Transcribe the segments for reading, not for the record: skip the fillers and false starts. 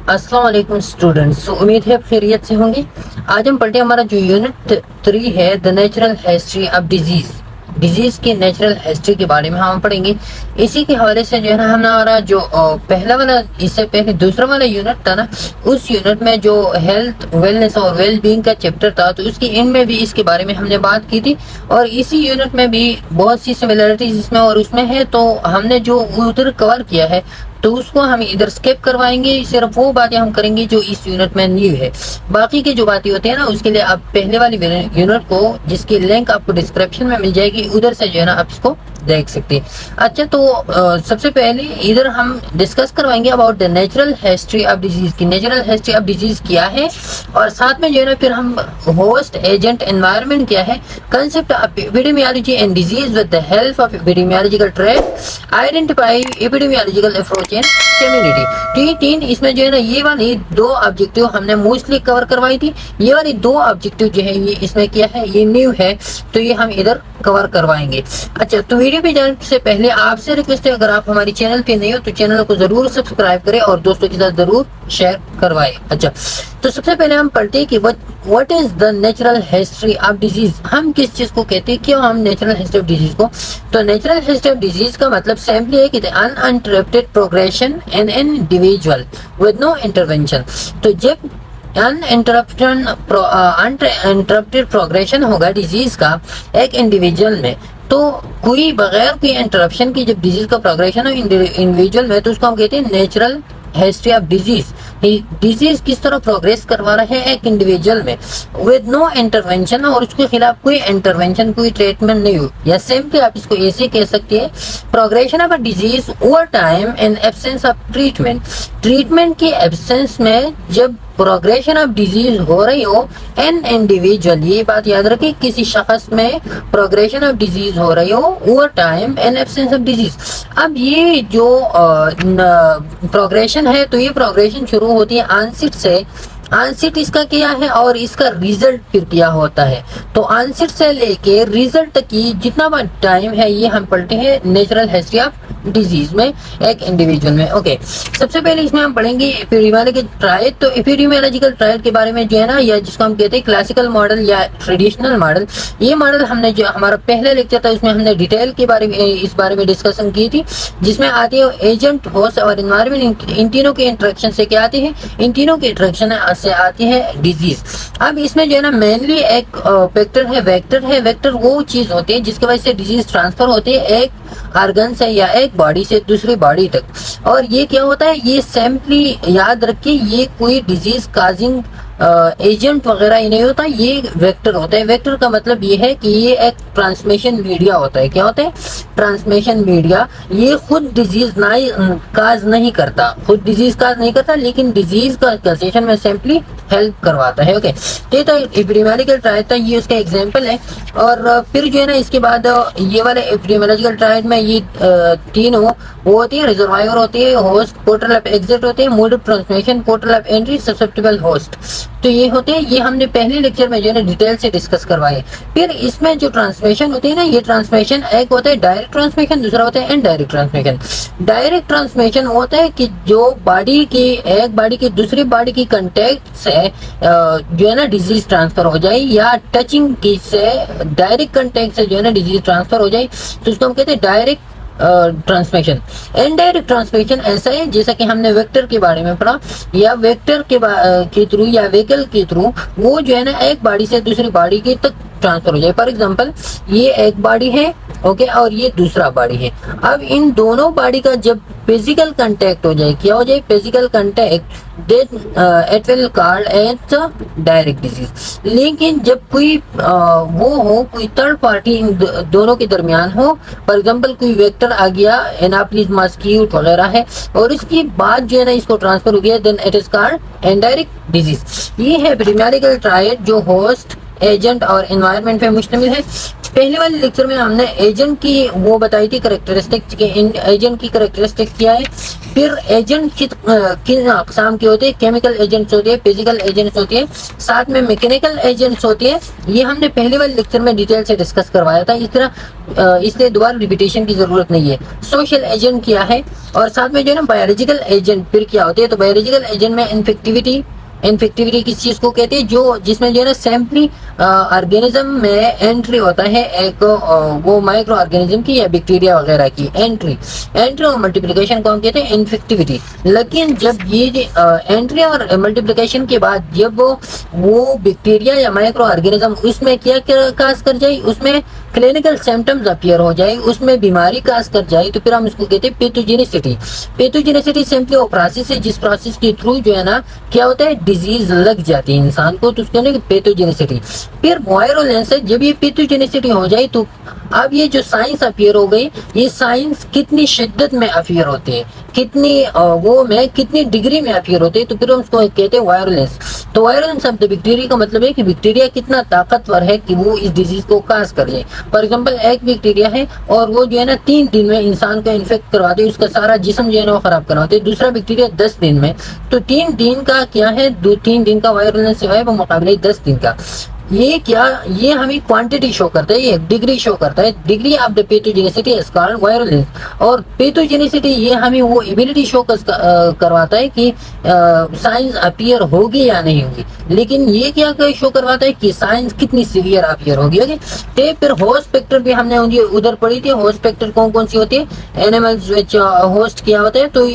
अस्सलाम वालेकुम स्टूडेंट्स। उम्मीद है आप खैरियत से होंगे। आज हम पढ़ते हैं हमारा जो यूनिट 3 है, the natural history of disease की नेचुरल हिस्ट्री के बारे में हम पढ़ेंगे। इसी के हवाले से जो है ना हमारा जो पहला वाला, इससे पहले दूसरा वाला यूनिट था ना, उस यूनिट में जो हेल्थ वेलनेस और वेल बीइंग का चैप्टर था, तो उसकी एंड में भी इसके बारे में हमने बात की थी। और इसी यूनिट में भी बहुत सी सिमिलरिटीज इसमें और उसमें है, तो हमने जो उधर कवर किया है तो उसको हम इधर स्किप करवाएंगे। सिर्फ वो बातें हम करेंगे जो इस यूनिट में न्यू है। बाकी की जो बातें होती है ना, उसके लिए आप पहले वाली यूनिट को, जिसकी लिंक आपको डिस्क्रिप्शन में मिल जाएगी, उधर से जो है ना आप इसको देख सकते हैं। अच्छा, तो सबसे पहले इधर हम डिस्कस करवाएंगे about the natural history of disease की। नेचुरल हिस्ट्री ऑफ डिजीज क्या है, और साथ में जो है ना फिर हम होस्ट एजेंट एनवायरनमेंट क्या है, concept of epidemiology and disease with the help of epidemiological triad, identify epidemiological approach in community. तो ये तीन, इसमें जो है ना ये वाली दो ऑब्जेक्टिव हमने मोस्टली कवर करवाई थी। ये वाली दो ऑब्जेक्टिव जो है ये इसमें क्या है, ये न्यू है, तो ये हम इधर कवर करवाएंगे। अच्छा, तो वीडियो पे जाने से पहले आपसे रिक्वेस्ट है, अगर आप हमारी चैनल पे नहीं हो तो चैनल को जरूर सब्सक्राइब करें और दोस्तों के साथ जरूर शेयर करवाएं। अच्छा, तो सबसे पहले हम पढ़ते हैं कि what is the natural history of disease. हम किस चीज को कहते हैं, क्यों हम नेचुरल हिस्ट्री ऑफ डिजीज को। तो नेचुरल हिस्ट्री ऑफ डिजीज का मतलब सिंपली है कि the uninterrupted progression in an individual with no intervention. तो जब अनइंटरप्टेड प्रोग्रेशन होगा डिजीज का एक इंडिविजुअल में, तो कोई बगैर कोई इंटरप्शन की जब डिजीज का प्रोग्रेशन हो इंडिविजुअल में, तो उसको हम कहते हैं natural history of disease. Disease किस तरह प्रोग्रेस करवा रहे हैं एक इंडिविजुअल में विद नो इंटरवेंशन, और उसके खिलाफ कोई इंटरवेंशन, कोई ट्रीटमेंट नहीं हो। या सिंपली आप इसको ऐसे कह सकते हैं, progression of a disease over time in absence of treatment. Treatment के एब्सेंस में जब प्रोग्रेशन ऑफ डिजीज हो रही हो एन इंडिविजुअल, ये बात याद रखिए, किसी शख्स में प्रोग्रेशन ऑफ डिजीज हो रही हो over time an absence of disease. अब ये जो प्रोग्रेशन है, तो ये प्रोग्रेशन शुरू होती है आंसिट से। आंसिट इसका क्या है और इसका रिजल्ट फिर क्या होता है। तो आंसिट से लेके रिजल्ट तक की जितना टाइम है, ये हम पढ़ते हैं नेचुरल हिस्ट्री ऑफ डिजीज में एक इंडिविजुअल में। ओके, सबसे पहले इसमें हम पढ़ेंगे एपिडेमियोलॉजिकल ट्रायड। तो एपिडेमियोलॉजिकल ट्रायड के बारे में जो है ना, या जिसको हम कहते हैं क्लासिकल मॉडल या ट्रेडिशनल मॉडल, ये मॉडल हमने जो हमारा पहला लेक्चर था उसमें हमने डिटेल के बारे में, इस बारे में डिस्कशन की थी, जिसमें आती है एजेंट, होस्ट और एनवायरनमेंट। इन तीनों के इंटरेक्शन से क्या आती है, इन तीनों के इंटरेक्शन से आती है डिजीज। अब इसमें जो है ना मेनली एक वेक्टर है। वेक्टर वो चीज होती है जिसकी वजह से डिजीज ट्रांसफर होती है एक ऑर्गन से या एक बॉडी से दूसरी बॉडी तक। और ये क्या होता है, ये सिंपली याद रखिए, ये कोई डिजीज काजिंग एजेंट वगैरह ही नहीं होता, ये वेक्टर होता है। वेक्टर का मतलब ये है कि ये एक ट्रांसमिशन मीडिया होता है। क्या होता है, ट्रांसमिशन मीडिया। ये खुद डिजीज काज नहीं करता, लेकिन डिजीज का कंसेशन में सिंपली हेल्प करवाता है। ओके, तो एपिडेमियोलॉजिकल ट्रायड था, ये उसका एग्जांपल है। और फिर जो है ना इसके बाद ये वाले एपिडेमियोलॉजिकल ट्रायड में ये तीन वो होती है, रिजर्वायर होती है, होस्ट, पोर्टल ऑफ एग्जिट होते हैं, mode of transmission, portal of entry, susceptible host. तो ये होते हैं, ये हमने पहले लेक्चर में जो है ना डिटेल से डिस्कस करवाए। फिर इसमें जो ट्रांसमिशन होती है ना, ये ट्रांसमिशन एक होता है डायरेक्ट ट्रांसमिशन, दूसरा होता है इनडायरेक्ट ट्रांसमिशन। डायरेक्ट ट्रांसमिशन होता है कि जो बॉडी की, एक बॉडी की दूसरी बॉडी की कांटेक्ट से जो है ना डिजीज ट्रांसफर हो जाए, या टचिंग की से डायरेक्ट कांटेक्ट से जो है ना डिजीज ट्रांसफर हो जाए, तो उसको हम कहते हैं डायरेक्ट ट्रांसमिशन। इनडायरेक्ट ट्रांसमिशन ऐसा है जैसा कि हमने वेक्टर के बारे में पढ़ा, या वेक्टर के थ्रू या व्हीकल के थ्रू वो जो है ना एक बॉडी से दूसरी बॉडी के तक ट्रांसफर हो जाए। फॉर एग्जांपल, ये एक बॉडी है, ओके, और ये दूसरा बॉडी है। अब इन दोनों बॉडी का जब फिजिकल कांटेक्ट हो जाए, क्या हो जाए, physical contact, then it will called as direct disease. लेकिन जब कोई वो हो, कोई थर्ड पार्टी इन दोनों के दरमियान हो, फॉर एग्जांपल कोई वेक्टर आ गया, एनाफिलिस मस्क्यूट वगैरह है, और इसके बाद जो है ना इसको ट्रांसफर हो गया, then it is called indirect disease. ये है एपिडेमियोलॉजिकल ट्रायड जो होस्ट, एजेंट और एनवायरनमेंट पे मुश्तमिल है। पहले वाले लेक्चर में हमने एजेंट की वो बताई थी करेक्टरिस्टिक कि इन एजेंट की करेक्टरिस्टिक क्या है, फिर एजेंट किन अकसाम के होते हैं, केमिकल एजेंट्स होते हैं, फिजिकल एजेंट्स होते हैं, साथ में मैकेनिकल एजेंट्स होते हैं। ये हमने पहले वाले लेक्चर में डिटेल से डिस्कस करवाया था, इस तरह इसलिए दोबारा रिपीटेशन की जरूरत नहीं है। सोशल एजेंट क्या है और साथ में जो है ना बायोलॉजिकल एजेंट फिर क्या होते हैं। तो बायोलॉजिकल एजेंट में इन्फेक्टिविटी किस चीज को कहते हैं, जो जिसमें जो है ना सैम्पली ऑर्गेनिज्म में एंट्री होता है एक वो माइक्रो ऑर्गेनिज्म की या बैक्टीरिया वगैरह की एंट्री और मल्टीप्लिकेशन को हम कहते हैं इन्फेक्टिविटी। लेकिन जब ये एंट्री और मल्टीप्लिकेशन के बाद जब वो बैक्टीरिया या माइक्रो ऑर्गेनिज्म उसमें क्या काज कर जाए, उसमें क्लिनिकल सिम्टम्स अपीयर हो जाए, उसमें बीमारी काज कर जाए, तो फिर हम उसको कहते हैं पैथोजेनिसिटी। पैथोजेनिसिटी सिंपली वो प्रोसेस है जिस प्रोसेस के थ्रू जो है ना क्या होता है डिजीज लग जाती है इंसान को, तो उसके लिए पैथोजेनिसिटी। फिर वायरुलेंस है, जब ये पैथोजेनिसिटी हो जाए तो अब ये जो साइंस अपीयर हो गई, ये साइंस कितनी शिद्दत में अपीयर होते हैं, कितनी डिग्री में अपीयर होते हैं, तो फिर हम उसको कहते हैं वायरुलेंस। तो वायरुलेंस शब्द बैक्टीरिया का मतलब है कि बैक्टीरिया कितना ताकतवर है कि वो इस डिजीज को काज कर जाए। फॉर एग्जांपल एक बैक्टीरिया है और वो जो है ना 3 दिन में इंसान को इन्फेक्ट करवाते हैं, उसका सारा जिस्म जो है ना वो खराब करवाते हैं। दूसरा बैक्टीरिया 10 दिन में, तो 3 दिन का क्या है, 3 दिन का वायरुलेंस जो है वो मुकाबले 10 दिन का। ये हमें क्वांटिटी शो करता है, ये डिग्री शो करता है, degree of the pathogenicity is called virulence. और पैथोजेनिसिटी ये हमें वो एबिलिटी शो करवाता है कि साइंस अपीयर होगी या नहीं होगी। लेकिन ये क्या शो करवाता है कि साइंस कितनी सीवियर अपीयर होगी। ओके, तो फिर होस्ट फैक्टर भी हमने उधर पढ़ी थी। होस्ट फैक्टर कौन कौन सी होती है, एनिमल्स विच होस्ट किया होता है, तो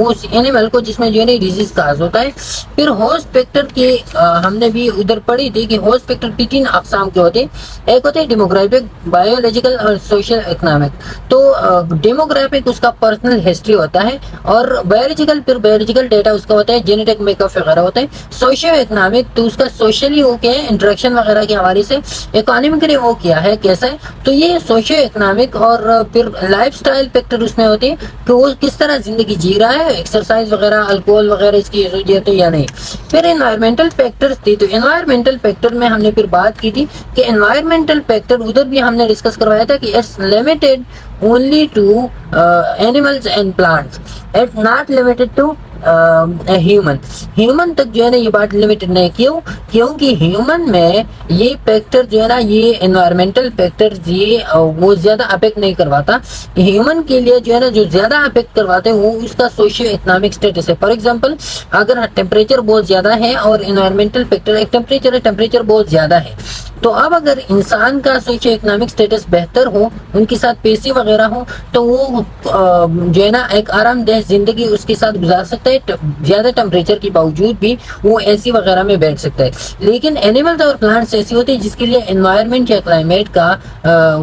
उस एनिमल को जिसमें जो है डिजीज काज होता है। फिर होस्ट फैक्टर की हमने भी उधर पढ़ी थी कि होस्ट फैक्टर 3 अकसाम के होते हैं। एक होते हैं डेमोग्राफिक, बायोलॉजिकल और सोशल इकोनॉमिक। तो डेमोग्राफिक उसका पर्सनल हिस्ट्री होता है, और बायोलॉजिकल डेटा उसका होता है जेनेटिक मेकअप वगैरह होता है। सोशियो इकोनॉमिक तो उसका सोशली वो क्या है इंटरेक्शन वगैरह के हवाले से। इकोनॉमिकली वो क्या है कैसा है, तो ये सोशियो इकोनॉमिक। और फिर लाइफस्टाइल फैक्टर उसमें होते हैं कि वो किस तरह जिंदगी जी रहा है, एक्सरसाइज वगैरह, अल्कोहल वगैरह इसकी जरूरत है या नहीं। फिर एनवायरमेंटल फैक्टर्स थी, तो एनवायरमेंटल फैक्टर में हमने फिर बात की थी कि एनवायरमेंटल फैक्टर उधर भी हमने डिस्कस करवाया था कि it's limited only to animals and plants, it's not limited to human तक जो है ना ये बात लिमिटेड नहीं। क्योंकि ह्यूमन में ये फैक्टर जो है ना, ये एनवायरमेंटल फैक्टर ये वो ज्यादा अफेक्ट नहीं करवाता। ह्यूमन के लिए जो है ना जो ज्यादा अफेक्ट करवाते हैं वो उसका सोशियो इकोनॉमिक स्टेटस है। फॉर एग्जांपल अगर टेम्परेचर बहुत ज्यादा है और एनवायरमेंटल फैक्टर एक टेम्परेचर बहुत ज्यादा है, तो अब अगर इंसान का सोशियो इकोनॉमिक स्टेटस बेहतर हो, उनके साथ पैसे वगैरह हो, तो वो जो है ना एक आरामदेह जिंदगी उसके साथ गुजार सकता है, ज्यादा टेम्परेचर के बावजूद भी वो एसी वगैरह में बैठ सकता है। लेकिन एनिमल्स और प्लांट्स ऐसे होते हैं जिसके लिए एनवायरनमेंट या क्लाइमेट का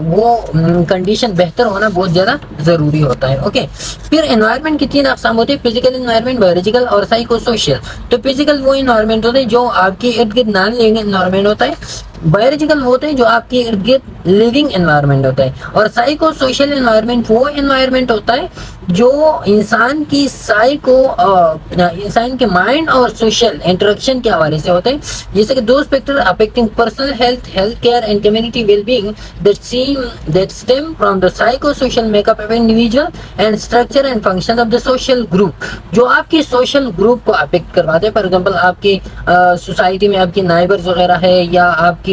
वो कंडीशन बेहतर होना बहुत ज्यादा जरूरी होता है। ओके, फिर एनवायरनमेंट की 3 अकसाम होती है, फिजिकल एनवायरनमेंट, बायोलॉजिकल और साइको सोशल। तो फिजिकल वो एनवायरनमेंट होते हैं जो आपके इर्द गिर्द नॉन लिविंग एनवायरनमेंट होता है, बायोलॉजिकल होते हैं जो आपके इर्द गिर्द लिविंग एनवायरनमेंट होता है, और साइको सोशल एनवायरनमेंट वो एनवायरनमेंट होता है जो इंसान के माइंड और सोशल इंटरेक्शन के हवाले से होते हैं। जैसे कि those factor affecting personal health care and community wellbeing that stem from the psycho social makeup of individual and structure and function of the social group, जो आपके सोशल ग्रुप को अफेक्ट करवाते हैं। फॉर एग्जाम्पल आपकी society में आपके neighbours वगैरह है या आपकी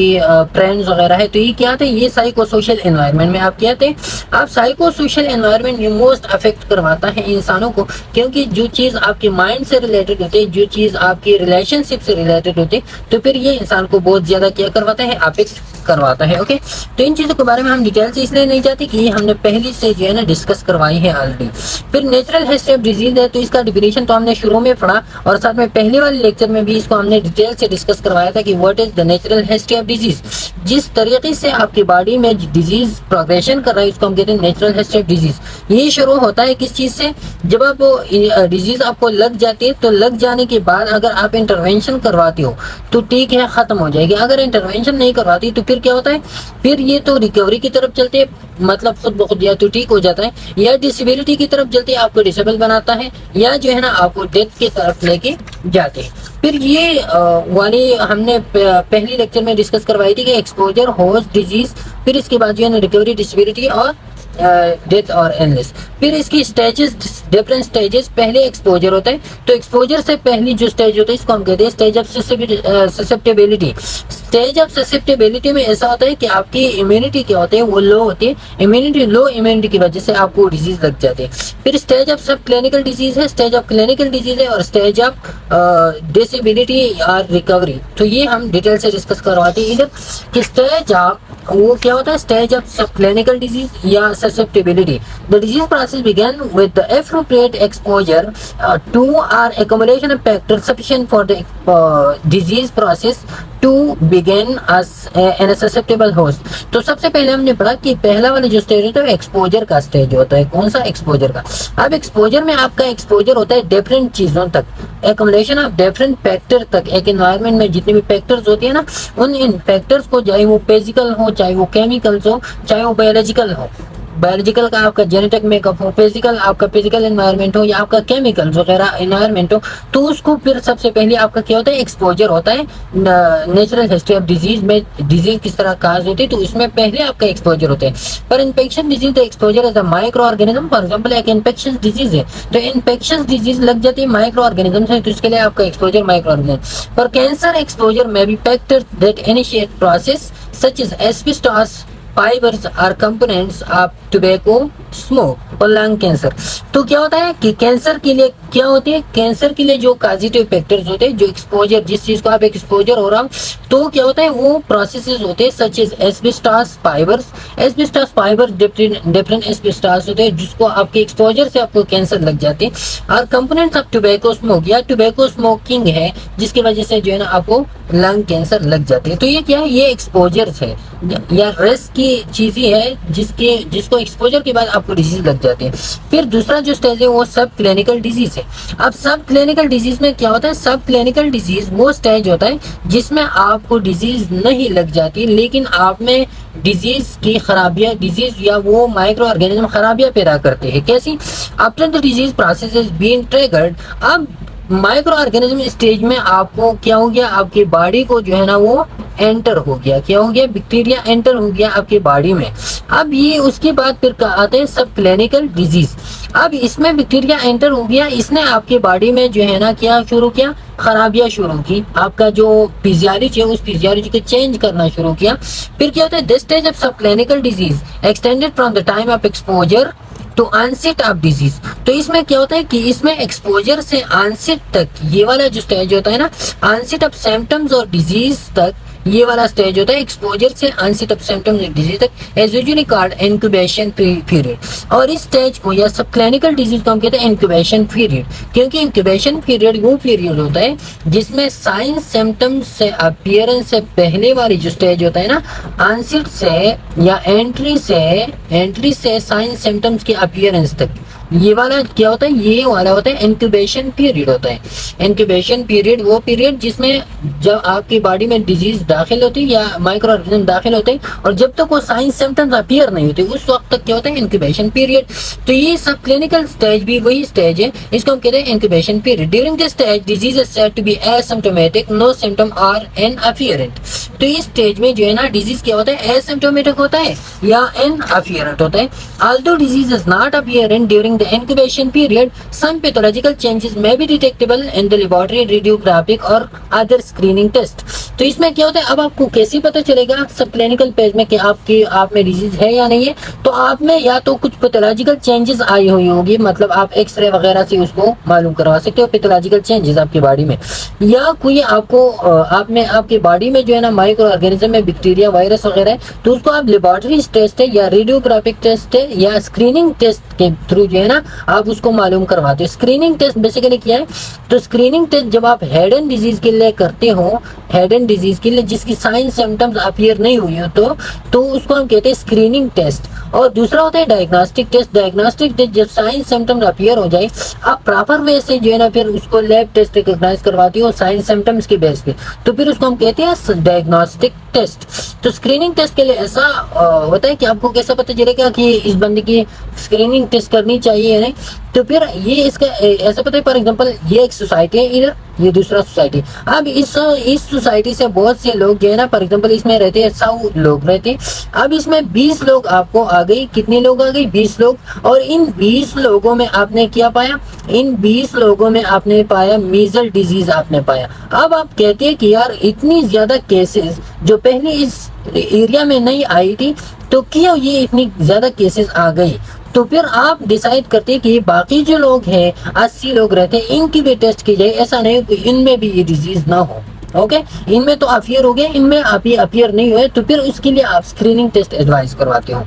फ्रेंड्स वगैरह है, तो ये क्या आते हैं, ये साइको सोशल एनवायरनमेंट में आप क्या आते हैं। आप साइको सोशल एनवायरनमेंट ये मोस्ट अफेक्ट करवाता है इंसानों को, क्योंकि जो चीज आपके माइंड से रिलेटेड होती है, जो चीज आपकी रिलेशनशिप से रिलेटेड होती है, तो फिर ये इंसान को बहुत ज्यादा क्या करवाता है, अफेक्ट करवाता है। ओके, तो इन चीजों के बारे में हम डिटेल से इसलिए नहीं चाहते कि ये हमने पहले से जो है ना डिस्कस करवाई है ऑलरेडी। फिर नेचुरल हिस्ट्री ऑफ डिजीज है, तो इसका डिफिनेशन तो हमने शुरू में पढ़ा, और साथ में पहले वाले लेक्चर में भी इसको हमने डिटेल से डिस्कस करवाया था कि what is the natural history of disease. जिस तरीके से आपकी बॉडी में डिजीज प्रोग्रेशन कर रहा है उसको हम कहते हैं नेचुरल हिस्ट्री ऑफ डिजीज। ये शुरू होता है किस चीज से, जब आप डिजीज आपको लग जाती है, तो लग जाने के बाद अगर आप इंटरवेंशन करवाते हो तो ठीक है, खत्म हो जाएगी। अगर इंटरवेंशन नहीं करवाती तो फिर क्या होता है, फिर ये तो रिकवरी की तरफ चलते हैं, मतलब खुद ब खुद या तो ठीक हो जाता है, या डिसेबिलिटी की तरफ चलते हैं, आपको डिसेबल बनाता है, या जो है ना आपको डेथ की तरफ लेके जाते हैं। फिर ये वाली हमने पहली लेक्चर में डिस्कस करवाई थी कि एक्सपोजर होस्ट डिजीज फिर इसके बाद जो है ना रिकवरी, डिसेबिलिटी और डेथ और इलनेस। फिर इसकी स्टेजेस, डिफरेंट स्टेजेस। पहले एक्सपोजर होता है, तो एक्सपोजर से पहली जो स्टेज होता है इसको हम कहते हैं stage of susceptibility. Stage of susceptibility में ऐसा होता है कि आपकी इम्यूनिटी क्या होती है, वो लो होती है। इम्यूनिटी, लो इम्यूनिटी की वजह से आपको डिजीज लग जाती है। फिर stage of sub clinical disease है, स्टेज ऑफ क्लिनिकल डिजीज है, और स्टेज ऑफ डिसेबिलिटी और रिकवरी। तो ये हम डिटेल से डिस्कस करवाते हैं इधर कि स्टेज ऑफ वो क्या होता है, stage of sub clinical disease या susceptibility. The disease process began with the appropriate exposure to or accumulation of factors sufficient for the disease process to begin as in a susceptible host. तो सबसे पहले हमने पढ़ा कि पहला वाला जो स्टेज होता है एक्सपोजर का स्टेज होता है। कौन सा? एक्सपोजर का। अब एक्सपोजर में आपका एक्सपोजर होता है डिफरेंट चीजों तक, एक्युमुलेशन ऑफ डिफरेंट फैक्टर तक। एक एनवायरनमेंट में जितने भी फैक्टर्स होते हैं ना, उन इन फैक्टर्स को, चाहे वो फिजिकल हो, चाहे वो केमिकल्स हो, चाहे वो बायोलॉजिकल हो, बायोलॉजिकल का आपका जेनेटिक मेकअप हो, फिजिकल आपका फिजिकल एनवायरनमेंट हो, या आपका केमिकल वगैरह एनवायरनमेंट हो, तो उसको फिर सबसे पहले आपका क्या होता है, एक्सपोजर होता है। नेचुरल हिस्ट्री ऑफ डिजीज में डिजीज किस तरह काज होती है, तो इसमें पहले आपका एक्सपोजर होता है। पर इन्फेक्शन डिजीज का exposure as a micro organism, for example एक इन्फेक्शन डिजीज है, तो इन्फेक्शन डिजीज लग जाती है माइक्रो ऑर्गेनिज्म से, तो इसके लिए आपका एक्सपोजर माइक्रो ऑर्गेनिज्म। पर कैंसर एक्सपोजर में भी factors that initiate process such as asbestos fibres are components of tobacco smoke और लंग कैंसर। तो क्या होता है कि कैंसर के लिए क्या होती है, कैंसर के लिए जो पॉजिटिव फैक्टर्स होते हैं, जो एक्सपोजर, जिस चीज को आप एक्सपोजर हो रहा हो, तो क्या होता है वो प्रोसेसेस होते हैं such as asbestos fibres. Asbestos fibre different asbestos होते हैं जिसको आपके एक्सपोजर से आपको कैंसर लग जाते हैं। और कंपोनेंट्स ऑफ टोबैको स्मोक, या टोबैको स्मोकिंग है जिसकी वजह से जो है ना आपको लंग कैंसर लग जाती है। तो ये क्या है, ये एक्सपोजर है या रिस्क की चीजें है जिसको एक्सपोजर के बाद आपको डिजीज लग जाती है। फिर दूसरा जो स्टेज है वो सब क्लिनिकल डिजीज है। अब सब क्लिनिकल डिजीज में क्या होता है, सब क्लिनिकल डिजीज वो स्टेज होता है जिसमें आपको डिजीज नहीं लग जाती, लेकिन आप में डिजीज की खराबियां, डिजीज या वो माइक्रो ऑर्गेनिज्म खराबियां पैदा करते हैं। कैसी? After the disease process is being triggered, अब माइक्रो ऑर्गेनिज्म स्टेज में आपको क्या हो गया, आपकी बॉडी को जो है ना वो एंटर हो गया, क्या हो गया, बैक्टीरिया एंटर हो गया आपकी बॉडी में। अब ये उसके बाद फिर आते हैं सब क्लिनिकल डिजीज। अब इसमें बैक्टीरिया एंटर हो गया, इसने आपके बॉडी में जो है ना क्या शुरू किया, खराबियां शुरू की, आपका जो फिजियोलॉजी है उस फिजियोलॉजी को चेंज करना शुरू किया। फिर क्या होता है, this stage of sub clinical disease extended from the time of exposure to onset of disease. तो इसमें क्या होता है कि इसमें एक्सपोजर से ऑनसेट तक, ये वाला जो स्टेज होता है ना, ऑनसेट ऑफ सिम्टम्स और डिजीज तक, ये वाला स्टेज होता है एक्सपोजर से ऑनसेट ऑफ सिम्टम्स और डिजीज तक, as usually called incubation period. और इस स्टेज को या सब क्लिनिकल डिजीज को हम कहते हैं इंक्यूबेशन पीरियड, क्योंकि इंक्यूबेशन पीरियड वो पीरियड होता है जिसमें साइंस सिम्टम्स से अपीयरेंस से पहले वाली जो स्टेज होता है ना, ऑनसेट से या एंट्री से साइंस सिम्टम्स के अपीयरेंस तक, ये वाला क्या होता है, ये वाला होता है इंक्यूबेशन पीरियड होता है। इंक्यूबेशन पीरियड वो पीरियड जिसमें जब आपकी बॉडी में डिजीज दाखिल होती है या माइक्रो ऑर्गेनिज्म दाखिल होते हैं और जब तक वो साइंस सिम्टम्स अपीयर नहीं होते उस वक्त तक क्या होता है, इंक्यूबेशन पीरियड। तो ये सब क्लिनिकल स्टेज भी वही स्टेज है, इसको हम कहते हैं incubation period. During this stage disease is said to be asymptomatic, no symptom are inapparent. तो इस स्टेज में जो है ना डिजीज क्या होता है, एसिम्प्टोमेटिक होता है या इनअपियरेंट होता है। Although disease is not apparent during the incubation period, some pathological changes may be detectable in the laboratory radiographic or other screening test। तो इसमें क्या होता है, अब आपको कैसे पता चलेगा सब क्लिनिकल पेज में कि आप में डिजीज है या नहीं है, तो आप में या तो कुछ पैथोलॉजिकल चेंजेस आई हुई होगी, मतलब आप एक्सरे वगैरह से उसको मालूम करवा सकते हो पैथोलॉजिकल चेंजेस आपकी बॉडी में, या कोई आपको आप में आपकी बॉडी में जो है ना माइक्रो ऑर्गेनिज्म में बैक्टीरिया वायरस वगैरह है, तो उसको आप लेबोरेटरी टेस्ट है या रेडियोग्राफिक टेस्ट है या स्क्रीनिंग टेस्ट के थ्रू जो है ना आप उसको मालूम करवाते हो। स्क्रीनिंग टेस्ट बेसिकली क्या है, तो स्क्रीनिंग टेस्ट जब आप हेड एंड डिजीज के लिए करते हो, हेड एंड डिजीज के लिए जिसकी साइंस सिम्टम्स अपीयर नहीं हुई हो तो उसको हम कहते हैं स्क्रीनिंग टेस्ट। और दूसरा होता है डायग्नोस्टिक टेस्ट। डायग्नोस्टिक टेस्ट जब साइंस सिम्टम्स अपीयर हो जाए, आप प्रॉपर वे से जो है ना फिर उसको लैब टेस्ट रिकॉग्नाइज करवाती हो साइंस सिम्टम्स के बेस पे, तो फिर उसको हम कहते हैं डायग्नोस्टिक टेस्ट। तो स्क्रीनिंग टेस्ट के लिए ऐसा होता है कि आपको कैसा पता चलेगा कि इस बंदे की स्क्रीनिंग टेस्ट करनी चाहिए नहीं, तो फिर ये इसका ऐसा पता है, फॉर एग्जांपल ये एक सोसाइटी है, इधर ये दूसरा सोसाइटी। अब इस सोसाइटी से बहुत से लोग जो है ना, फॉर एग्जाम्पल इसमें रहते हैं 100 लोग रहते हैं। अब इसमें 20 लोग आपको आ गई, कितने लोग आ गए? 20 लोग। और इन 20 लोगों में आपने क्या पाया? इन 20 लोगों में आपने पाया मीजल डिजीज आपने पाया। अब आप कहते हैं कि यार इतनी ज्यादा केसेस जो पहले इस एरिया में नहीं आई थी, तो क्यों ये इतनी ज्यादा केसेस आ गई? तो फिर आप डिसाइड करते हैं कि बाकी जो लोग हैं 80 लोग रहते हैं, इनकी भी टेस्ट की जाए। ऐसा नहीं कि इनमें भी ये डिजीज ना हो। ओके, इनमें तो अफियर हो गए, इनमें आप ये अफियर नहीं हुए, तो फिर उसके लिए आप स्क्रीनिंग टेस्ट एडवाइस करवाते हो।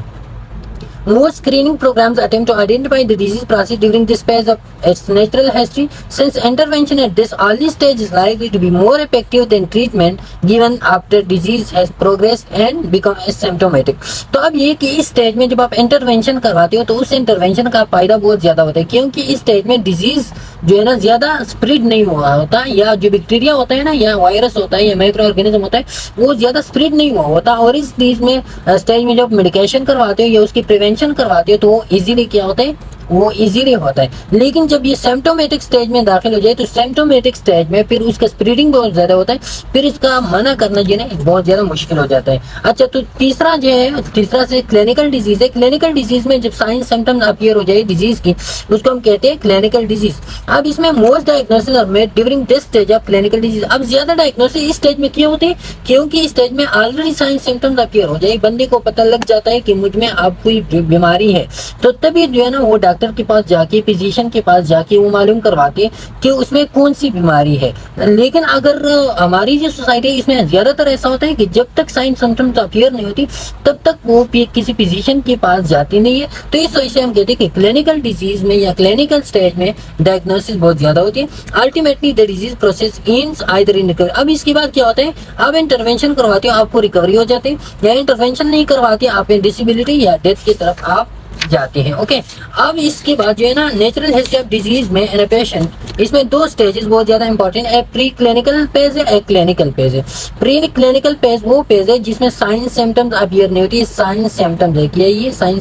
Most screening programs attempt to identify the disease process during this phase of its natural history, since intervention at this early stage is likely to be more effective than treatment given after disease has progressed and become asymptomatic। तो अब ये कि इस stage में जब आप intervention करवाते हो तो उस इंटरवेंशन का फायदा बहुत ज्यादा होता है, क्योंकि इस स्टेज में डिजीज जो है ना ज्यादा स्प्रेड नहीं हुआ होता, या जो बैक्टीरिया होता है ना, या वायरस होता है, या माइक्रो ऑर्गेनिज्म होता है, वो ज्यादा स्प्रेड नहीं हुआ होता। और इस स्टेज में जब मेडिकेशन करवाते हो या उसकी प्रिवेंशन करवाते हो तो वो इजीली क्या होता है? वो इजीली होता है। लेकिन जब ये सिम्प्टोमेटिक स्टेज में दाखिल हो जाए तो सिम्प्टोमेटिक स्टेज में फिर उसका स्प्रेडिंग बहुत ज्यादा होता है, फिर इसका मना करना जो है बहुत ज्यादा मुश्किल हो जाता है। अच्छा, तो तीसरा जो है, तीसरा से क्लिनिकल डिजीज है। क्लिनिकल डिजीज में जब साइन सिम्टम्स अपीयर हो जाए डिजीज की, उसको हम कहते हैं क्लिनिकल डिजीज। अब इसमें most diagnosis are made during this stage of clinical disease. अब ज्यादा डायग्नोसिस इस स्टेज में क्यों होते हैं? क्योंकि इस स्टेज में ऑलरेडी साइन सिम्टम्स अपीयर हो जाए, बंदे को पता लग जाता है कि मुझ में अब कोई बीमारी है, तो तभी जो है ना वो डॉक्टर के पास जाके, फिजिशियन के पास जाके वो मालूम करवाते कि उसमें कौन सी बीमारी है। लेकिन अगर हमारी जो सोसाइटी है इसमें ज्यादातर ऐसा होता है कि जब तक साइन सिम्टम्स अपीयर नहीं होती तब तक वो किसी फिजिशियन के पास जाती नहीं है। तो इस वजह से हम कहते हैं कि क्लिनिकल डिजीज में या क्लिनिकल स्टेज में डायग्नोसिस बहुत ज्यादा होती है। Ultimately the disease process ends either in recovery. अब इसके बाद क्या होता है? आप इंटरवेंशन करवाते हो, आपको रिकवरी हो जाती है, या इंटरवेंशन नहीं करवाते, आप डिसेबिलिटी या डेथ की तरफ आप जाते हैं। ओके, अब इसके बाद जो है ना नेचुरल हिस्ट्री ऑफ डिजीज में इन पेशेंट, इसमें दो स्टेजेस बहुत ज्यादा इंपॉर्टेंट है, प्री क्लिनिकल फेज है, एक क्लिनिकल फेज है। प्री क्लिनिकल फेज वो फेज है जिसमें साइन सिम्टम्स अपीयर नहीं होती, साइन सिम्टम्स है, क्या ये साइन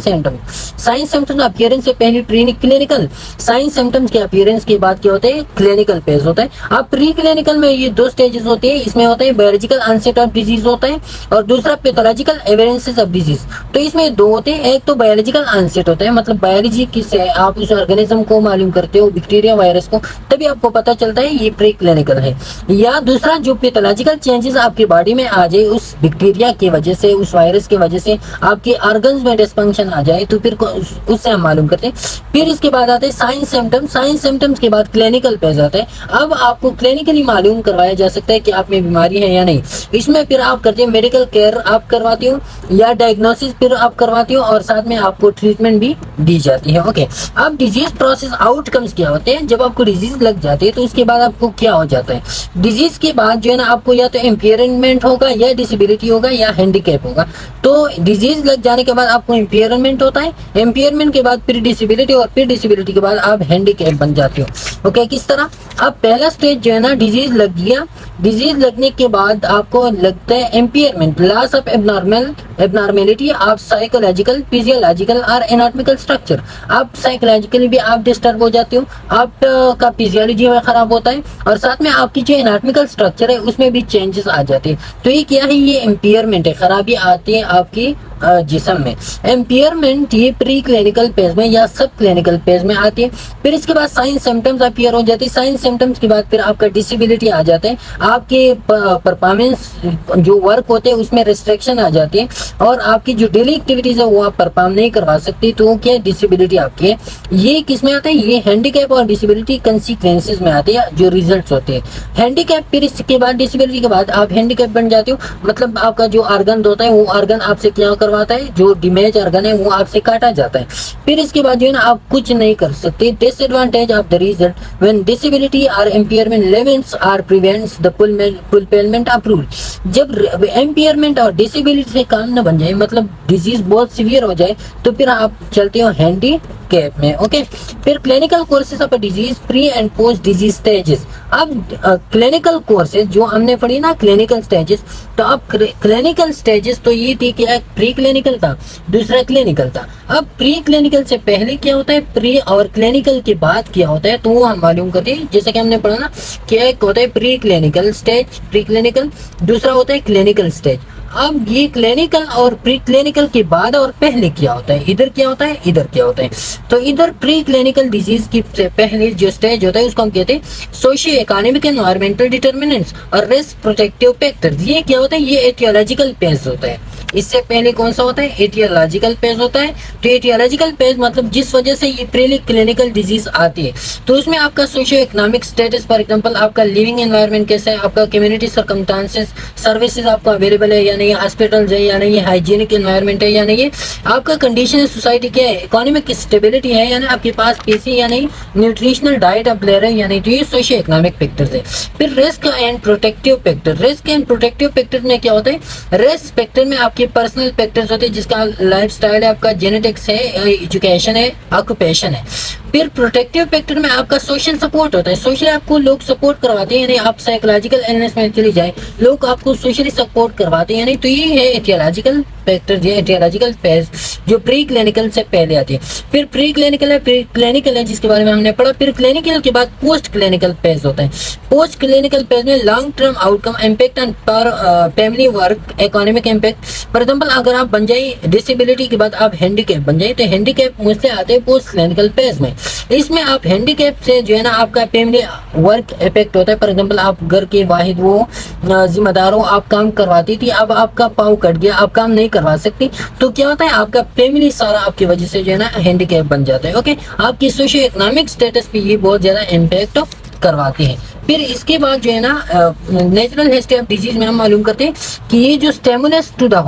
सिम्टम्स अपीयरेंस से पहले प्री क्लिनिकल, साइन सिम्टम्स के अपीयरेंस के बाद क्या होता है? क्लिनिकल फेज होता है। अब प्री क्लिनिकल में ये दो स्टेजेस होते हैं, इसमें होता है बायोलॉजिकल ऑनसेट ऑफ डिजीज होता है, और दूसरा पैथोलॉजिकल एविडेंसेस ऑफ डिजीज। तो इसमें दो होते हैं, एक तो बायोलॉजिकल ऑनसेट होता है, मतलब बायोलॉजी किससे आप उस ऑर्गेनिज्म को मालूम करते हो, बैक्टीरिया वायरस को, तभी आपको पता चलता है ये प्री क्लिनिकल है। या दूसरा जो पैथोलॉजिकल चेंजेस आपकी बॉडी में आ जाए उस बैक्टीरिया की वजह से, उस वायरस की वजह से आपके ऑर्गन्स में डिसफंक्शन आ जाए, तो फिर उससे हम मालूम करते हैं। फिर इसके बाद आते हैं साइन सिम्टम्स, साइन सिम्टम्स के बाद क्लिनिकल फेज आता है। अब आपको क्लिनिकली मालूम करवाया जा सकता है कि आप में बीमारी है या नहीं। इसमें फिर आप करते हैं मेडिकल केयर आप करवाते हो, या डायग्नोसिस फिर आप करवाते हो, और साथ में आपको ट्रीटमेंट भी दी जाती है। ओके, अब डिजीज प्रोसेस आउटकम्स क्या होते हैं? जब आपको डिजीज लग जाती है तो उसके बाद आपको क्या हो जाता है? डिजीज के बाद जो है ना आपको या तो इम्पेयरमेंट होगा, या डिसेबिलिटी होगा, या हैंडीकैप होगा। तो डिजीज लग जाने के बाद आपको इम्पेयरमेंट होता है, इम्पेयरमेंट के बाद फिर डिसेबिलिटी, और फिर डिसेबिलिटी के बाद आप हैंडीकैप बन जाते हो। ओके, किस तरह? अब पहला स्टेज जो है ना डिजीज लग गया, डिजीज लगने के बाद आपको लगता है impairment, loss of abnormality of psychological, physiological और एनाटॉमिकल स्ट्रक्चर। आप साइकोलॉजिकली भी आप डिस्टर्ब हो जाते हो, आपका फिजियोलॉजी में खराब होता है, और साथ में आपकी जो एनाटॉमिकल स्ट्रक्चर है उसमें भी चेंजेस आ जाते हैं। तो ये क्या है? ये इम्पेयरमेंट है, खराबी आती है आपकी जिस्म में। इम्पेयरमेंट ये प्री क्लिनिकल फेज में या सब क्लिनिकल फेज में आती है। फिर इसके बाद साइन सिम्टम्स अपीयर हो जाती है, साइन सिम्टम्स के बाद फिर आपका डिसेबिलिटी आ जाता है, आपके परफॉर्मेंस जो वर्क होते हैं उसमें रिस्ट्रिक्शन आ जाती है, और आपकी जो डेली एक्टिविटीज है वो आप परफॉर्म नहीं करवा सकती, तो क्या डिसेबिलिटी आपकी है। ये किस में आता है? ये हैंडीकैप और डिसेबिलिटी कंसिक्वेंसेस में आते हैं, जो रिजल्ट्स होते हैं। हैंडीकैप, फिर इसके बाद डिसेबिलिटी के बाद आप हैंडीकैप बन जाते हो, मतलब आपका जो ऑर्गन होता है वो ऑर्गन आपसे क्या करवाता है, जो डैमेज ऑर्गन है वो आपसे काटा जाता है। फिर इसके बाद जो है ना आप कुछ नहीं कर सकते। Disadvantage of the result when disability और impairment levels are prevents the fulfilment of rule. जब इम्पेयरमेंट और डिसेबिलिटी से काम न बन जाए, मतलब डिजीज बहुत सीवियर हो जाए, तो फिर आप चलते हो हैंडीकैप में। ओके, फिर clinical courses of disease, pre and post disease stages. अब क्लिनिकल कोर्सेज जो हमने पढ़ी ना, क्लिनिकल स्टेजेस, तो अब क्लिनिकल स्टेजेस तो ये थी कि प्री क्लिनिकल था, दूसरा क्लिनिकल था। अब प्री क्लिनिकल से पहले क्या होता है, प्री और क्लिनिकल के बाद क्या होता है, तो वो हम मालूम करते हैं। जैसे कि हमने पढ़ा ना कि एक होता है pre clinical stage, pre clinical, दूसरा होता है क्लिनिकल स्टेज। अब ये क्लिनिकल और प्री क्लिनिकल के बाद और पहले क्या होता है, इधर क्या होता है, इधर क्या होता है। तो इधर प्री क्लिनिकल डिजीज की से पहले जो स्टेज होता है उसको हम कहते हैं सोशियो इकोनॉमिक एनवायरमेंटल डिटर्मिनेंट्स और रिस्क प्रोटेक्टिव फैक्टर्स। ये क्या होता है, ये एटियोलॉजिकल फेज होता है। इससे पहले कौन सा होता है, एटियोलॉजिकल फेज होता है। तो एटियोलॉजिकल फेज मतलब जिस वजह से ये प्री क्लिनिकल डिजीज आती है, तो उसमें आपका socio economic status, for example आपका लिविंग एनवायरनमेंट कैसा है, आपका कम्युनिटी सर्कमस्टांसेस, सर्विसेज आपको अवेलेबल है या नहीं, हॉस्पिटल है या नहीं, हाइजीनिक एनवायरनमेंट है या नहीं, आपका कंडीशन सोसाइटी क्या है, इकोनॉमिक स्टेबिलिटी है या नहीं, आपके पास पैसे या नहीं, न्यूट्रिशनल डाइट आप ले रहे हैं या नहीं। तो ये सोशियो इकोनॉमिक फैक्टर्स है। फिर risk and protective factor, risk and protective factor में क्या होता है, रिस्क फैक्टर में आपके पर्सनल फैक्टर्स होते हैं, जिसका लाइफस्टाइल है, आपका जेनेटिक्स है, एजुकेशन है, ऑक्यूपेशन है। फिर प्रोटेक्टिव फैक्टर में आपका सोशल सपोर्ट होता है, सोशली आपको लोग सपोर्ट करवाते हैं, यानी आप साइकोलॉजिकल इलनेस में चली जाए, लोग आपको सोशली सपोर्ट करवाते हैं यानी। तो ये है एटियोलॉजिकल फैक्टर, जो एटियोलॉजिकल फेज जो प्री क्लिनिकल से पहले आती है। फिर प्री क्लिनिकल है, प्री क्लिनिकल है जिसके बारे में हमने पढ़ा। फिर क्लिनिकल के बाद पोस्ट क्लिनिकल फेज होता है। पोस्ट क्लिनिकल फेज में long term outcome, impact on पर family, work, economic impact. For example अगर आप बन जाए डिसेबिलिटी के बाद आप हैंडीकैप बन जाए, तो हैंडीकैप मोस्टली आते हैं पोस्ट क्लिनिकल फेज में। इसमें आप हैंडीकैप से जो है ना आपका फैमिली वर्क इफेक्ट होता है। फॉर एग्जांपल आप घर के वाहिद वो जिम्मेदार हो, आप काम करवाती थी, अब आपका पाँव कट गया, आप काम नहीं करवा सकती, तो क्या होता है, आपका फैमिली सारा आपकी वजह से जो है ना हैंडीकैप बन जाता है। ओके, आपकी सोशियो इकोनॉमिक स्टेटस पे ये बहुत ज्यादा इम्पैक्ट करवाते हैं। फिर इसके बाद जो है ना नेचुरल हिस्ट्री ऑफ डिजीज में हम मालूम करते हैं कि ये जो stimulus to the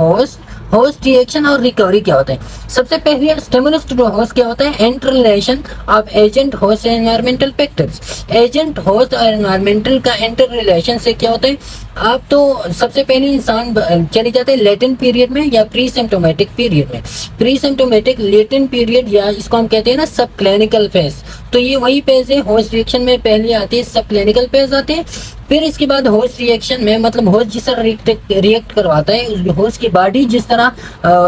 host reaction और रिकवरी क्या होता है। सबसे पहले स्टिमुलस टू द होस्ट क्या होता है, inter relation of agent host environmental factors. Agent host और एनवायरमेंटल का इंटर रिलेशन से क्या होता है, आप तो सबसे पहले इंसान चले जाते हैं लेटेंट पीरियड में या प्री सिम्टोमेटिक पीरियड में। प्री सिम्टोमेटिक, लेटेंट पीरियड या इसको हम कहते हैं ना सब क्लिनिकल फेज। तो ये वही फेज है, होस्ट रिएक्शन में पहले आती है सब क्लिनिकल फेज आते हैं। फिर इसके बाद होस्ट रिएक्शन में मतलब होस्ट जिस तरह रिएक्ट करवाता है, होस्ट की बॉडी जिस तरह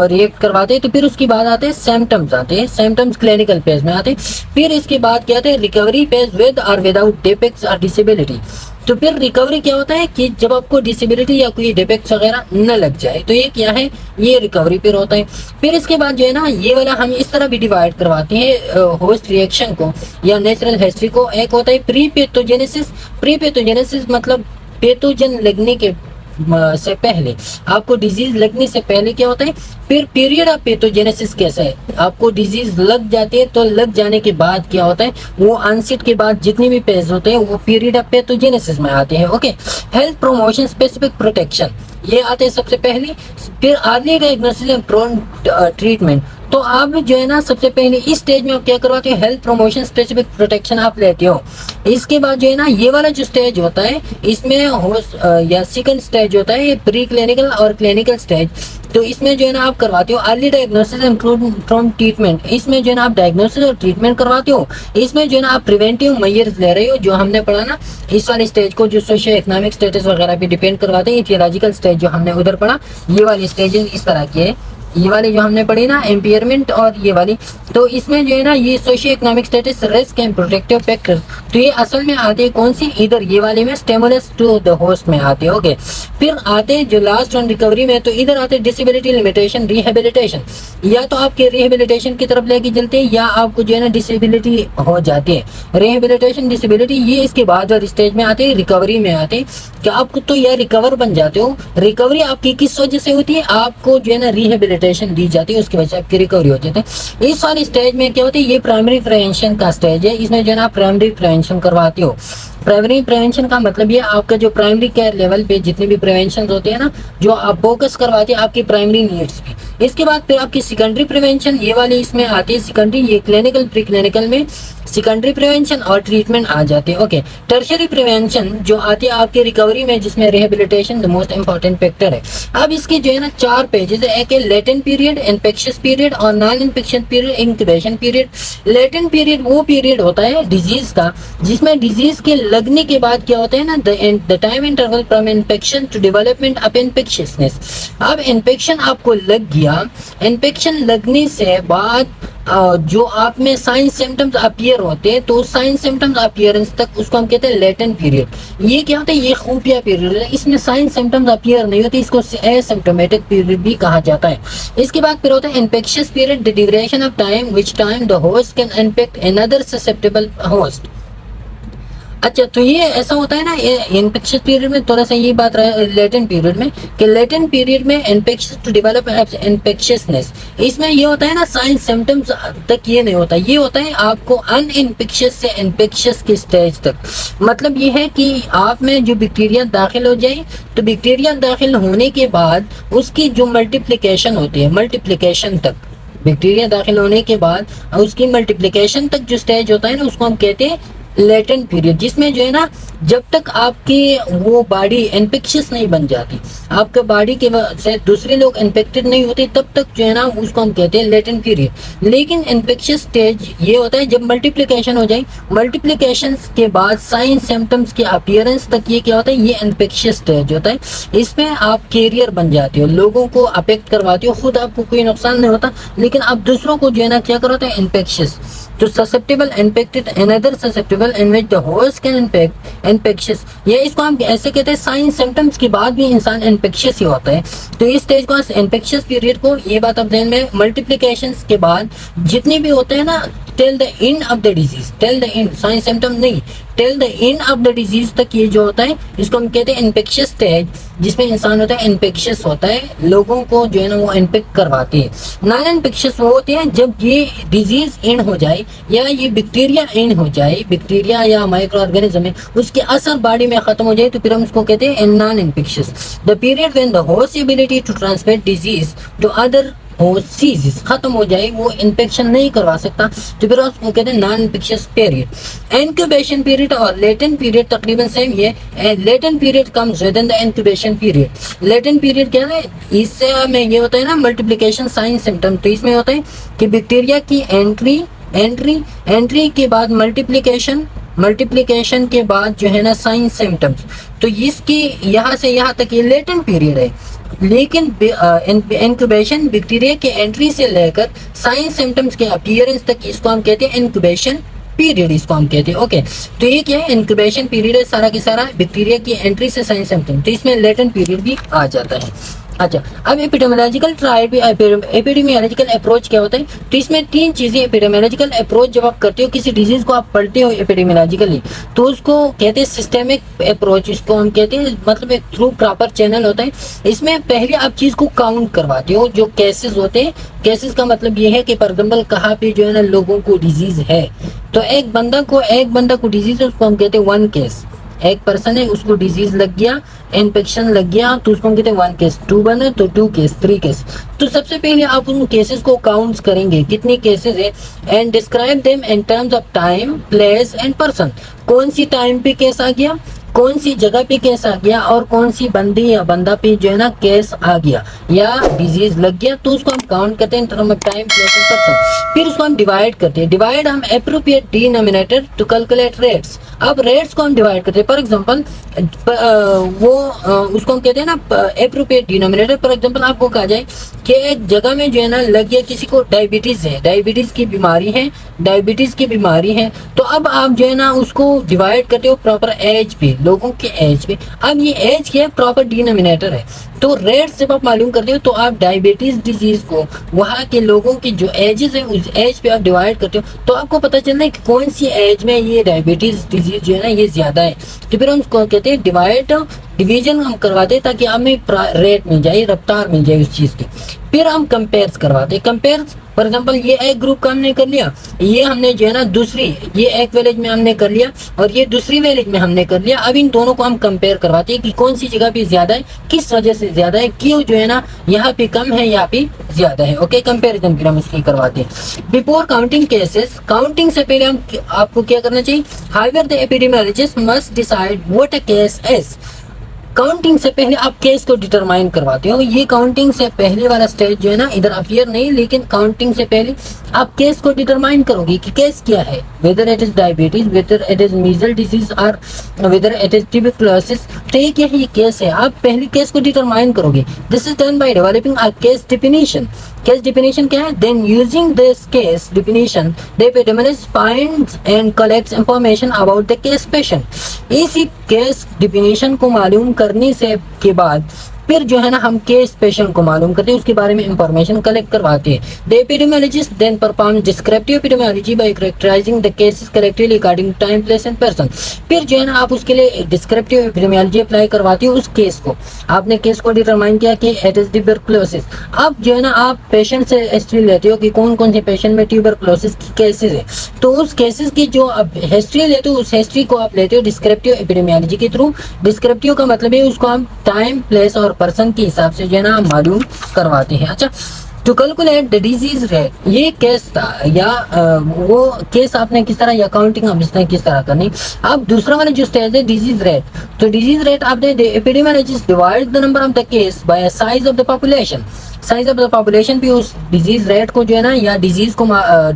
रिएक्ट करवाते हैं, तो फिर उसके बाद आते हैं सिम्टम्स, आते हैं सिम्टम्स क्लिनिकल फेज में आते हैं। फिर इसके बाद क्या आते हैं, रिकवरी फेज विद और विदाउट डिफेक्ट्स और डिसेबिलिटी। तो फिर रिकवरी क्या होता है कि जब आपको डिसेबिलिटी या कोई डिफेक्ट्स वगैरह न लग जाए, तो ये क्या है, ये रिकवरी फिर होता है। फिर इसके बाद जो है ना ये वाला हम इस तरह भी डिवाइड करवाते हैं होस्ट रिएक्शन को या नेचुरल हिस्ट्री को। एक होता है प्री पैथोजेनेसिस। प्री पैथोजेनेसिस मतलब पैथोजन लगने के से पहले, आपको डिजीज लगने से पहले क्या होता है। फिर पीरियड ऑफ पैथोजेनेसिस कैसा है, आपको डिजीज लग जाती है तो लग जाने के बाद क्या होता है, वो ऑनसेट के बाद जितने भी फेज होते हैं वो पीरियड ऑफ पैथोजेनेसिस में आते हैं। Okay, health promotion, specific protection, ये आते हैं सबसे पहले। फिर early diagnosis and prompt treatment. तो आप जो है ना सबसे पहले इस स्टेज में आप क्या करवाते हो, हेल्थ प्रमोशन, स्पेसिफिक प्रोटेक्शन आप लेते हो। इसके बाद जो है ना ये वाला जो स्टेज होता है, इसमें होस्ट या सेकंड स्टेज होता है, ये प्री क्लिनिकल और क्लिनिकल स्टेज। तो इसमें जो है ना आप करवाते हो early diagnosis and prompt treatment. इसमें जो है ना आप डायग्नोसिस और ट्रीटमेंट करवाते हो। इसमें जो है ना आप प्रिवेंटिव मेजर्स ले रहे हो, जो हमने पढ़ा ना इस वाले स्टेज को, जो सोशियो इकोनॉमिक स्टेटस वगैरह भी डिपेंड करवाते हैं। थियोलॉजिकल स्टेज जो हमने उधर पढ़ा, ये वाली स्टेज इस तरह की है, ये वाली जो हमने पढ़ी ना एम्पियरमेंट और ये वाली। तो इसमें जो है ना ये socio economic status, risk and protective factors, तो ये असल में आते हैं कौन सी, इधर ये वाले में स्टिमुलस टू द होस्ट में आते हैं। ओके, फिर आते हैं जो लास्ट ऑन रिकवरी में, तो इधर आते हैं डिसेबिलिटी, लिमिटेशन, रिहेबिलिटेशन। या तो आपके रिहेबिलिटेशन की तरफ लेके चलते हैं या आपको जो है ना डिसेबिलिटी हो जाती है। रिहेबिलिटेशन, डिसेबिलिटी ये इसके बाद वाले स्टेज में आते हैं, रिकवरी में आते हैं कि आपको तो यह रिकवर बन जाते हो। रिकवरी आपकी किस वजह से होती है, आपको जो है ना रिहेबिलिटेशन दी जाती है, उसकी वजह से आपकी रिकवरी हो जाती है। इस वाली स्टेज में क्या होती है, ये प्राइमरी प्रिवेंशन का स्टेज है। इसमें जो है ना प्राइमरी प्रिवेंशन करवाते हो। प्राइमरी प्रिवेंशन का मतलब ये आपका जो प्राइमरी केयर लेवल पे जितने भी प्रिवेंशन होते हैं ना, जो आप फोकस करवाते हैं आपकी प्राइमरी नीड्स पे। इसके बाद फिर आपकी सेकेंडरी प्रिवेंशन, ये वाली इसमें आती है सेकेंडरी, ये क्लिनिकल प्री क्लिनिकल में सेकेंडरी प्रिवेंशन और ट्रीटमेंट आ जाते हैं। ओके, टर्शियरी प्रिवेंशन जो आती है आपकी रिकवरी में, जिसमें rehabilitation the most important factor है। अब इसके जो है ना 4 पेजेस है, एक है लेटेंट पीरियड, इन्फेक्शियस पीरियड और non infection period, incubation period. Latent period वो पीरियड होता है डिजीज का जिसमें डिजीज के लगने के बाद क्या होता है ना, the time interval from infection to development of infectiousness. अब इन्फेक्शन आपको लग गया, इन्फेक्शन लगने से बाद जो आप में साइन सिम्टम्स अपीयर होते हैं, तो साइन सिम्टम्स अपीयरेंस तक उसको हम कहते हैं लेटेंट पीरियड। ये क्या होता है, ये खुफिया पीरियड है, इसमें साइन सिम्टम्स अपीयर नहीं होते, इसको एसिम्प्टोमेटिक पीरियड भी कहा जाता है। इसके बाद फिर होता है infectious period, the duration of time which time the host can infect another susceptible host. अच्छा, तो ये ऐसा होता है ना, इन्फेक्शियस पीरियड में थोड़ा सा ये बात रहा लेटेंट पीरियड में, कि लेटेंट पीरियड में इन्फेक्शियस टू डेवलप इन्फेक्शियसनेस, इसमें ये होता है ना साइन सिम्टम्स तक ये नहीं होता, ये होता है आपको अनइन्फेक्शियस से इन्फेक्शियस की स्टेज तक। मतलब ये है कि आप में जो बैक्टीरिया दाखिल हो जाए, तो बैक्टीरिया दाखिल होने के बाद उसकी जो मल्टीप्लिकेशन होती है, मल्टीप्लिकेशन तक, बैक्टीरिया दाखिल होने के बाद उसकी मल्टीप्लिकेशन तक जो स्टेज होता है ना, उसको हम कहते हैं लेटेंट पीरियड, जिसमें जो है ना जब तक आपकी वो बॉडी इन्फेक्शियस नहीं बन जाती, आपके बॉडी के से दूसरे लोग इन्फेक्टेड नहीं होते, तब तक जो है ना उसको हम कहते हैं लेटेंट पीरियड। लेकिन इन्फेक्शियस स्टेज ये होता है जब मल्टीप्लिकेशन हो जाए, मल्टीप्लिकेशन के बाद साइन सिम्टम्स के अपीयरेंस तक, ये क्या होता है, ये इन्फेक्शियस स्टेज होता है। इसमें आप कैरियर बन जाते हो, लोगों को अफेक्ट करवाते हो, खुद आपको कोई नुकसान नहीं होता, लेकिन आप दूसरों को जो है ना क्या करवाते हैं, इन्फेक्शियस। तो susceptible infected another susceptible in which the host can infect infectious, ये इसको हम ऐसे कहते हैं साइन सिम्टम्स के बाद भी इंसान इन्फेक्शियस ही होता है। तो इस स्टेज को इन्फेक्शियस पीरियड को, ये बात आप ध्यान में, मल्टीप्लिकेशन के बाद जितने भी होते हैं ना, till the end of the disease, till the end, sign symptom नहीं, till the end of the disease तक ये जो होता है, इसको हम कहते हैं इन्फेक्शियस स्टेज, जिसमें इंसान होता है इन्फेक्शियस होता है, लोगों को जो है ना वो इन्फेक्ट करवाते हैं। नॉन इन्फेक्शियस वो होते हैं जब ये डिजीज एंड हो जाए या ये बैक्टीरिया एंड हो जाए, बैक्टीरिया या माइक्रो ऑर्गेनिज्म है उसके असर बॉडी में खत्म हो जाए, तो फिर हम उसको कहते हैं non infectious. The period when the host ability to transmit disease to other host खत्म हो जाए, वो इन्फेक्शन नहीं करवा सकता, तो फिर उसको कहते हैं non infectious period. Incubation period और लेटेंट पीरियड तकरीबन सेम ही है। Latent period comes with in the incubation period. Latent period क्या है, इससे में ये होता है ना मल्टीप्लिकेशन साइन सिम्टम, तो इसमें होता है कि बैक्टीरिया की एंट्री के बाद मल्टीप्लिकेशन के बाद जो है ना साइन सिम्टम्स, तो इसकी यहाँ से यहाँ तक ये लेटेंट पीरियड है। लेकिन इंक्यूबेशन बैक्टीरिया के एंट्री से लेकर साइन सिम्टम्स के अपीयरेंस तक, इसको हम कहते हैं इंक्यूबेशन पीरियड, इसको हम कहते हैं। ओके, तो ये क्या है, इंक्यूबेशन पीरियड है सारा की सारा, बैक्टीरिया की एंट्री से साइन सिम्टम, तो इसमें लेटेंट पीरियड भी आ जाता है। अच्छा, अब एपिडेमियोलॉजिकल ट्रायल, एपिडेमियोलॉजिकल अप्रोच क्या होता है, तो इसमें तीन चीजें। एपिडेमियोलॉजिकल अप्रोच जब आप करते हो, किसी डिजीज को आप पढ़ते हो एपिडेमियोलॉजिकली, तो उसको कहते हैं सिस्टेमिक अप्रोच, इसको हम कहते हैं, मतलब एक थ्रू प्रॉपर चैनल होता है। इसमें पहले आप चीज को काउंट करवाते हो, जो केसेस होते हैं, केसेस का मतलब ये है कि फॉर एग्जाम्पल कहाँ पे जो है ना लोगों को डिजीज है, तो एक बंदा को डिजीज है, उसको हम कहते हैं वन केस। एक पर्सन है, उसको डिजीज लग गया, इन्फेक्शन लग गया, तो उसको हम कहते हैं वन केस। टू बने तो टू केस, थ्री केस। तो सबसे पहले आप उन केसेस को काउंट करेंगे, कितने केसेस है, and describe them in terms of time, place and person. कौन सी टाइम पे केस आ गया, कौन सी जगह पे केस आ गया, और कौन सी बंदी या बंदा पे जो है ना केस आ गया या डिजीज लग गया, तो उसको हम काउंट करते हैं in term of time, place and person. फिर उसको हम डिवाइड करते हैं, डिवाइड हम appropriate denominator to calculate rates. अब रेट्स को हम डिवाइड करते हैं, फॉर एग्जांपल उसको हम कहते हैं ना एप्रोप्रिएट डिनोमिनेटर। फॉर एग्जांपल आपको कहा जाए कि एक जगह में जो है ना लग गया, किसी को डायबिटीज है, डायबिटीज की बीमारी है, तो अब आप जो है ना उसको डिवाइड करते हो प्रॉपर एज पे, लोगों के एज पे। अब ये एज क्या है, प्रॉपर डिनोमिनेटर है। तो रेट जब आप मालूम करते हो, तो आप डायबिटीज डिजीज को वहाँ के लोगों की जो एजेस है उस एज पे आप डिवाइड करते हो, तो आपको पता चलता है कि कौन सी एज में ये डायबिटीज डिजीज जो है ना ये ज्यादा है। तो फिर हम उसको कहते हैं डिवीजन हम करवाते हैं, ताकि हमें रेट मिल जाए, रफ्तार मिल जाए उस चीज की। फिर हम कंपेयर करवाते हैं, कंपेयर फॉर एग्जांपल ये एक ग्रुप का हमने कर लिया, ये हमने जो है ना दूसरी, ये एक विलेज में हमने कर लिया और ये दूसरी विलेज में हमने कर लिया। अब इन दोनों को हम कंपेयर करवाते हैं कि कौन सी जगह पे ज्यादा है, किस वजह से ज्यादा है, क्यों जो है ना यहाँ पे कम है, यहाँ पे ज्यादा है। ओके, कंपेरिजन फिर हम इसकी करवाते हैं। बिफोर काउंटिंग केसेस, काउंटिंग से पहले हम आपको क्या करना चाहिए, however the epidemiologist must decide what a case is. Counting से पहले आप केस को डिटरमाइन करवाते हो। ये काउंटिंग से पहले वाला स्टेज जो है ना, इधर अपियर नहीं, लेकिन काउंटिंग से पहले आप केस को डिटरमाइन करोगे कि केस क्या है, whether it is diabetes, whether it is measle disease और वेदर इट इज ट्यूबरकुलोसिस। तो ये क्या है, ये केस है, आप पहले केस को डिटरमाइन करोगे। This is done by developing a case definition. Case definition क्या है? Then using this case definition the epidemiologist finds and collects information about the case patient. इसी केस डेफिनेशन को मालूम करने से के बाद फिर जो है ना हम केस पेशेंट को मालूम करते हैं, उसके बारे में इंफॉर्मेशन कलेक्ट करवाते हैं। The epidemiologist then perform descriptive epidemiology by characterising the cases correctly according to time, place and person. फिर जो है ना आप उसके लिए डिस्क्रिप्टिव एपिडेमियोलॉजी अप्लाई करवाते हो उस केस को। आपने केस को डिटरमाइन किया कि इट इज ट्यूबरकुलोसिस। अब जो है ना आप पेशेंट से हिस्ट्री लेते हो कि कौन कौन से पेशेंट में ट्यूबरकुलोसिस की केसेस है, तो उस केसेस की जो अब हिस्ट्री लेते हो उस हिस्ट्री को आप लेते हो डिस्क्रिप्टिव एपिडेमियोलॉजी के थ्रू। डिस्क्रिप्टिव का मतलब है उसको हम टाइम, प्लेस और पर्सन के हिसाब से जो है ना मालूम करवाते हैं। अच्छा, to calculate the disease rate, ये केस था या वो केस आपने किस तरह या काउंटिंग हमने किस तरह करनी। अब दूसरा वाला जो स्टेज है डिजीज रेट, तो डिजीज रेट आपने epidemiologist divide the number of the case by size of the population. Size of the population भी उस डिजीज रेट को जो है ना या डिजीज को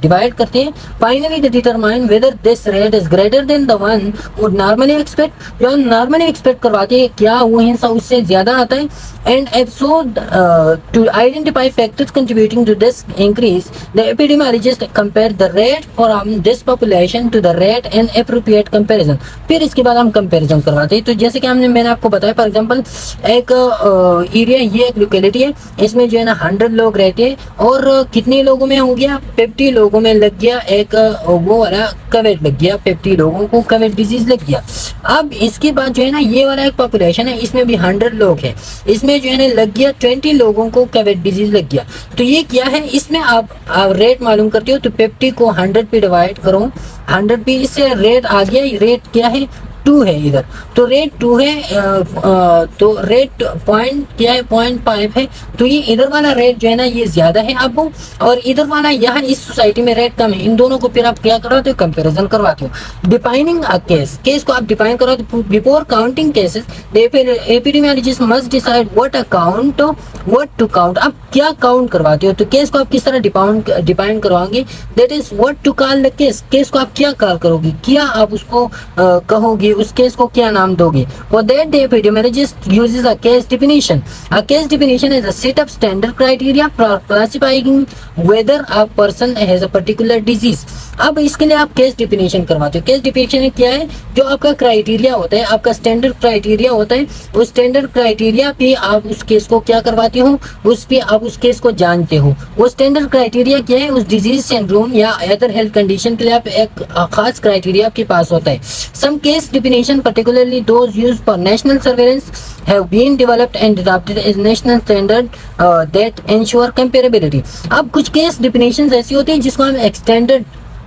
डिवाइड करते हैं। Finally they determine whether this rate is greater than the one would normally expect. जो नॉर्मली एक्सपेक्ट करवाते हैं क्या वो हिस्सा उससे ज्यादा आता है। And if so to identify factors contributing to this increase the epidemiologist compare the rate from this population to the rate and appropriate comparison. फिर इसके बाद हम कंपैरिजन करवाते हैं। तो जैसे कि मैंने आपको बताया, फॉर एग्जांपल एक एरिया, ये एक लोकेलिटी है, इसमें जो है ना 100 लोग रहते हैं और कितने लोगों में हो गया, 50 लोगों में लग गया एक वो वाला कोविड लग गया, 50 लोगों को कोविड डिजीज लग गया। अब इसके बाद जो है ना ये वाला एक पॉपुलेशन है, इसमें भी 100 लोग हैं, इसमें जो है ना लग गया 20 लोगों को कोविड डिजीज लग गया। तो ये क्या है, इसमें आप रेट मालूम करते हो, तो 50 को 100 पे डिवाइड करो, 100 पे इससे रेट आ गया। रेट क्या है, 2 है इधर, तो रेट 2 है, तो रेट पॉइंट क्या है, 0.5 है। तो ये इधर वाला रेट जो है ना ये ज्यादा है अब, और इधर वाला यहाँ इस सोसाइटी में रेट कम है। इन दोनों को फिर आप क्या करवाते हो, कंपैरिजन करवाते हो। डिफाइनिंग अ केस, केस को आप डिफाइन करवाते हो। Before counting cases the epidemiologist must decide what account, what to count. आप क्या काउंट करवाते हो, तो केस को आप किस तरह डिफाइन करवाओगे, that is what to call the case. Case को आप क्या कॉल करोगे, क्या आप उसको कहोगे, उस केस को क्या नाम दोगे। For that the epidemiologist uses a case definition. A case definition is a set of standard criteria for classifying weather a person has a particular disease. अब इसके लिए आप केस डेफिनेशन करवाते हो। केस डेफिनेशन क्या है, जो आपका क्राइटेरिया होता है, आपका स्टैंडर्ड क्राइटेरिया होता है, उस स्टैंडर्ड क्राइटेरिया पे आप उस केस को क्या करवाते हो, उस पे आप उस केस को जानते हो। वो स्टैंडर्ड क्राइटेरिया क्या है, उस डिजीज सिंड्रोम या अदर हेल्थ कंडीशन के लिए आप एक खास क्राइटेरिया आपके पास होता है। Some case definition, particularly those used for national surveillance, have been developed and adopted as national standard that ensure comparability. अब कुछ केस definitions ऐसी होती हैं जिसको हम एक्सटेंडेड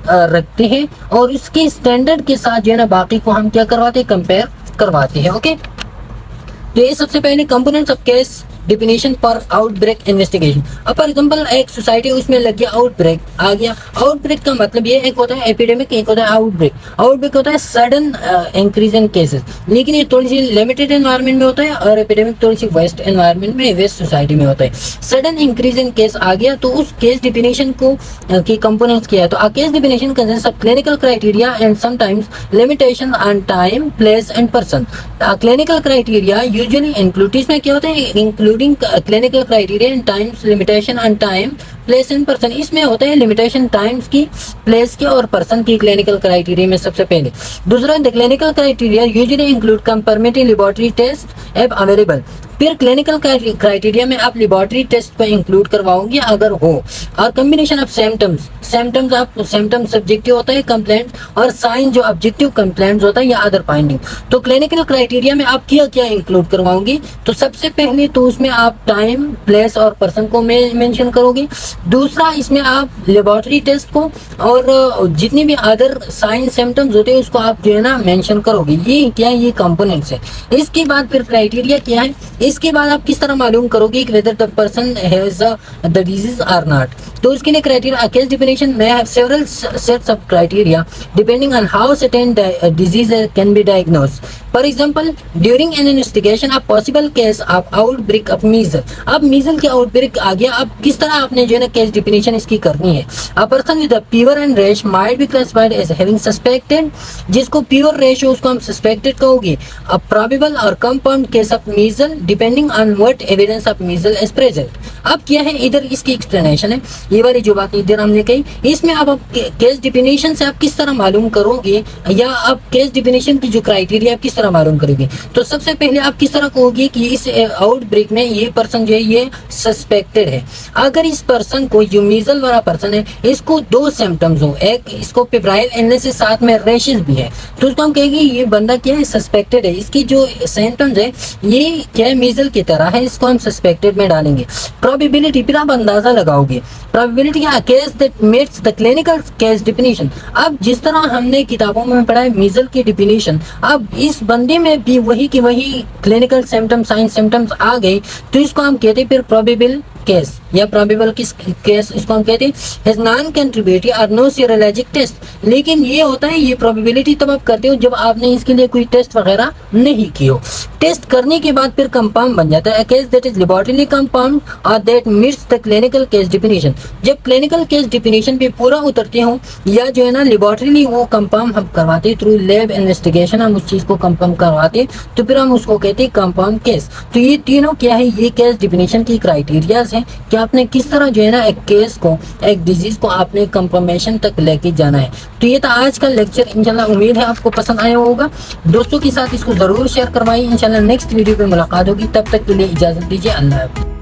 रखते हैं और उसके स्टैंडर्ड के साथ जो है ना बाकी को हम क्या करवाते हैं, कंपेयर करवाते हैं। ओके, तो ये सबसे पहले components of case definition for outbreak investigation. अब फॉर एग्जांपल एक सोसाइटी, उसमें लग गया आउटब्रेक आ गया। आउटब्रेक का मतलब ये, एक होता है एपिडेमिक, एक होता है आउटब्रेक। आउटब्रेक होता है सडन इंक्रीज इन केसेस, लेकिन ये थोड़ी सी लिमिटेड एनवायरनमेंट में होता है, और एपिडेमिक थोड़ी सी वेस्ट एनवायरनमेंट में, वेस्ट सोसाइटी में होता है। सडन इंक्रीज इन केस आ गया, तो उस केस डिफिनेशन को की कंपोनेंट्स क्या है, तो case definition consist of clinical criteria and sometimes limitation on time, place and person. Clinical criteria usually include, इसमें क्या होता है, including clinical criteria and times, limitation on time, place and person. इसमें होता है लिमिटेशन टाइम्स की, place की और पर्सन की क्लिनिकल क्राइटेरिया में सबसे पहले। दूसरा, the clinical criteria usually include confirmatory laboratory test if available. फिर क्लिनिकल क्राइटेरिया में आप लेबोरेटरी टेस्ट को इंक्लूड करवाओगे अगर हो, और कॉम्बिनेशन ऑफ सिम्टम्स, सिम्टम्स आप सिम्टम सब्जेक्टिव होता है कंप्लेंट, और साइन जो ऑब्जेक्टिव कंप्लेंट्स होता है या अदर फाइंडिंग। तो क्लिनिकल क्राइटेरिया में आप क्या क्या इंक्लूड करवाओगे, तो सबसे पहले तो उसमें आप टाइम, प्लेस और पर्सन को मेंशन करोगे। दूसरा, इसमें आप लेबोरेटरी टेस्ट को और जितने भी अदर साइन सिम्टम्स होते हैं उसको आप जो है ना मेंशन करोगे। ये क्या है, ये कंपोनेंट्स है। इसके बाद फिर क्राइटेरिया क्या है, इसके बाद आप किस तरह मालूम करोगे कि whether the person has the disease or not. तो उसके लिए क्राइटेरिया, केस डिफिनेशन में have several sets of criteria depending on how certain disease can be diagnosed. For example during an investigation of possible case of outbreak of measle. अब measle की outbreak आ गया, अब किस तरह आपने जो है ना केस डिफिनेशन इसकी करनी है। A person with fever and rash might be classified as having suspected, जिसको फीवर रैश हो उसको हम सस्पेक्टेड कहोगे। अ प्रोबेबल और compound case of measle depending on what evidence of measle is present. अब क्या है, इधर इसकी एक्सप्लेनेशन है, ये वाली जो बात इधर हमने कही, इसमें अब आप केस डिफिनेशन से आप किस तरह मालूम करोगे, या आप केस डिफिनेशन की जो क्राइटेरिया आप किस तरह मालूम करोगे। तो सबसे पहले आप किस तरह कहोगे कि इस आउटब्रेक में ये पर्सन जो है ये सस्पेक्टेड है। अगर इस पर्सन को, जो मीजल वाला पर्सन है, इसको 2 सिम्टम्स हो, एक इसको फेब्राइल इलनेस से साथ में रैशेस भी है, तो उसको हम कहेंगे ये बंदा क्या है, सस्पेक्टेड है। इसकी जो सिम्टम्स है ये क्या है, मीजल की तरह है, इसको हम सस्पेक्टेड में डालेंगे। प्रोबेबिलिटी, फिर आप अंदाजा लगाओगे प्रोबेबिलिटी क्या, case that meets the clinical case definition. अब जिस तरह हमने किताबों में पढ़ा है मीजल की डिफिनेशन, अब इस बंदे में भी वही की वही क्लिनिकल सिम्टम्स, साइन सिम्टम्स आ गए, तो इसको हम कहते हैं फिर प्रोबेबल केस या प्रोबेबल किस केस, इसको हम कहते हैं नॉन कंट्रीब्यूटरी और नो सीरोलॉजिक टेस्ट। लेकिन ये होता है, ये प्रोबेबिलिटी तब आप करते हो जब आपने इसके लिए कोई टेस्ट वगैरह नहीं की हो। टेस्ट करने के बाद फिर कंपाउंड बन जाता है, case that is laboratory compound और that meets the clinical case definition. जब क्लिनिकल केस डिफिनेशन पे पूरा उतरते हो, या जो है ना लेबोरेटरी वो कंपाउंड हम करवाते थ्रू लैब इन्वेस्टिगेशन, हम उस चीज को कंफर्म करवाते, तो फिर हम उसको कहते हैं कंपाउंड केस। तो ये तीनों क्या है, ये केस डिफिनेशन की क्राइटेरियाज है कि आपने किस तरह जो है ना एक केस को, एक डिजीज को आपने कंफर्मेशन तक लेके जाना है। तो ये था आज का लेक्चर, इंशाल्लाह उम्मीद है आपको पसंद आया होगा। दोस्तों के साथ इसको जरूर शेयर करवाइए। इंशाल्लाह नेक्स्ट वीडियो पे मुलाकात होगी, तब तक के लिए इजाजत दीजिए, अल्लाह हाफ़िज़।